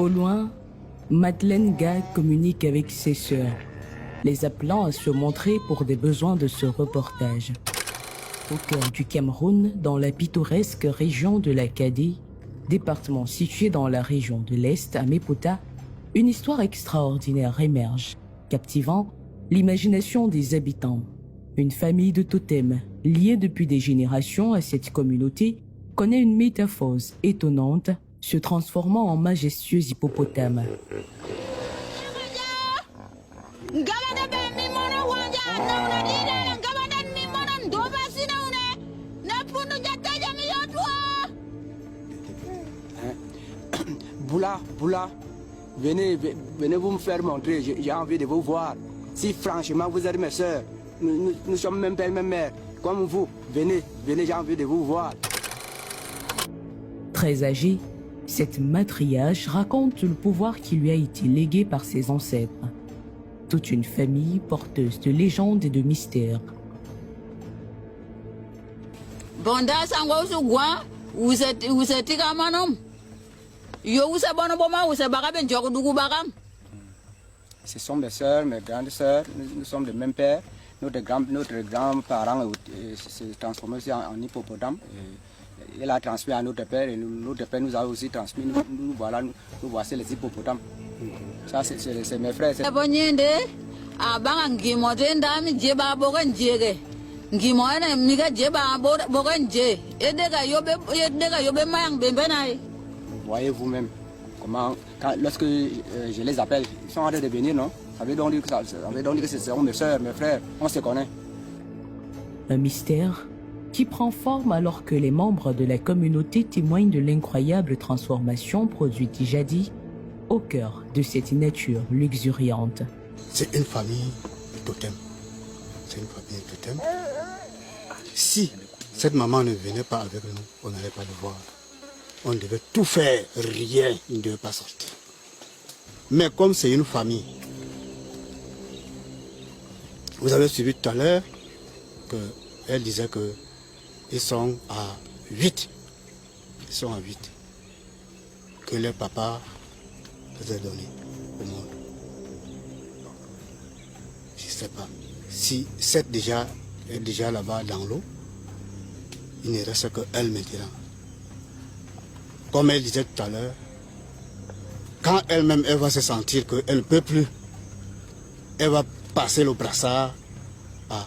Au loin, Madeleine Ga communique avec ses sœurs, les appelant à se montrer pour des besoins de ce reportage. Au cœur du Cameroun, dans la pittoresque région de la Kadé, département situé dans la région de l'Est à Mépota, une histoire extraordinaire émerge, captivant l'imagination des habitants. Une famille de totems, liée depuis des générations à cette communauté, connaît une métamorphose étonnante, se transformant en majestueux hippopotame. Boula, venez vous me faire montrer, j'ai envie de vous voir. Si franchement vous êtes mes soeurs, nous sommes même père, même mère, comme vous, venez, j'ai envie de vous voir. Très âgée, cette matriarche raconte le pouvoir qui lui a été légué par ses ancêtres. Toute une famille porteuse de légendes et de mystères. Ce sont mes soeurs, mes grandes soeurs, nous sommes de même père. Notre grand-parent s'est transformé aussi en hippopotame. Il a transmis à notre père et notre père nous a aussi transmis. Nous voici les hippopotames. Ça, c'est mes frères. Voyez vous-même comment, lorsque je les appelle, ils sont en train de venir, non? Ça veut donc dire que ce sont mes soeurs, mes frères, on se connaît. Un mystère qui prend forme alors que les membres de la communauté témoignent de l'incroyable transformation produite jadis au cœur de cette nature luxuriante. C'est une famille de totem. C'est une famille de totem. Si cette maman ne venait pas avec nous, on n'allait pas le voir. On devait tout faire, rien ne devait pas sortir. Mais comme c'est une famille, vous avez suivi tout à l'heure qu'elle disait qu'ils sont à 8. Ils sont à 8. Que leur papa les a donnés au monde. Je ne sais pas. Si 7 déjà est déjà là-bas dans l'eau, il ne reste qu'elle maintenant. Comme elle disait tout à l'heure, quand elle-même elle va se sentir qu'elle ne peut plus, elle va passer le brassard à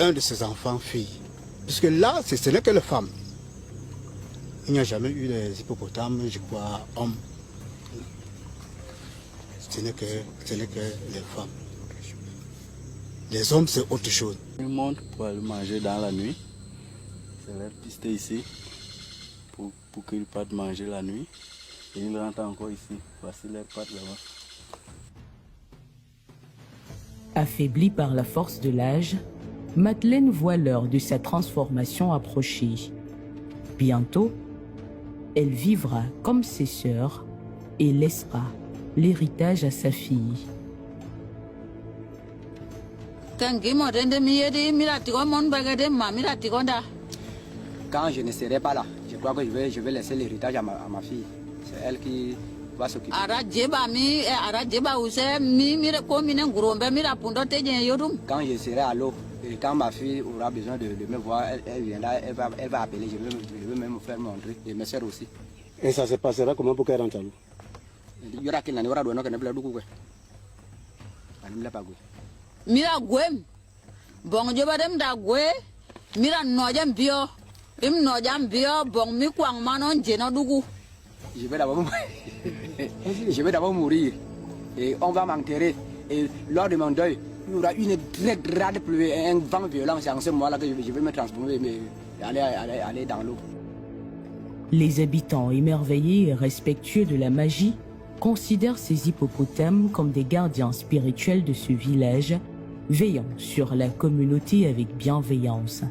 un de ses enfants filles. Puisque là, ce n'est que les femmes. Il n'y a jamais eu des hippopotames, je crois, hommes. Ce n'est que les femmes. Les hommes, c'est autre chose. Ils montent pour aller manger dans la nuit. C'est leur piste ici. Pour qu'ils partent manger la nuit. Et ils rentrent encore ici. Voici leur pattes là-bas. Affaiblie par la force de l'âge, Madeleine voit l'heure de sa transformation approcher. Bientôt, elle vivra comme ses sœurs et laissera l'héritage à sa fille. Quand je ne serai pas là, je crois que je vais laisser l'héritage à ma fille. C'est elle qui va s'occuper. Quand je serai à l'eau, et quand ma fille aura besoin de me voir, elle viendra, elle va appeler, je vais même me faire montrer, et mes soeurs aussi. Et ça se passera comment pour qu'elle rentre à l'eau? Il y aura qu'il n'en aura de que ne plaît beaucoup. Mira gwem, bong jobadem da gwe, mira nojam bio, nojam bio, bong mi kwang manon jeno dugu. Je vais d'abord mourir et on va m'enterrer. Et lors de mon deuil, il y aura une très grande pluie et un vent violent. C'est en ce moment-là que je vais me transformer et aller dans l'eau. Les habitants émerveillés et respectueux de la magie considèrent ces hippopotames comme des gardiens spirituels de ce village, veillant sur la communauté avec bienveillance.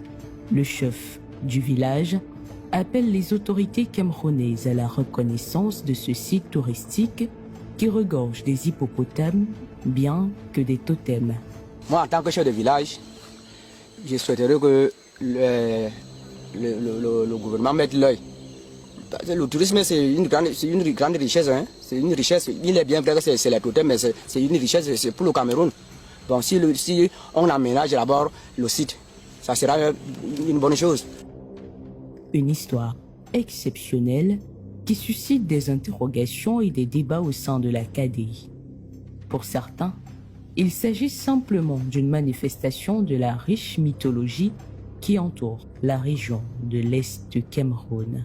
Le chef du village appelle les autorités camerounaises à la reconnaissance de ce site touristique qui regorge des hippopotames bien que des totems. Moi, en tant que chef de village, je souhaiterais que le gouvernement mette l'œil Le tourisme, c'est une grande richesse. Hein. C'est une richesse. Il est bien vrai que c'est la totale, mais c'est une richesse pour le Cameroun. Donc si on aménage d'abord le site, ça sera une bonne chose. Une histoire exceptionnelle qui suscite des interrogations et des débats au sein de la KDI. Pour certains, il s'agit simplement d'une manifestation de la riche mythologie qui entoure la région de l'Est du Cameroun.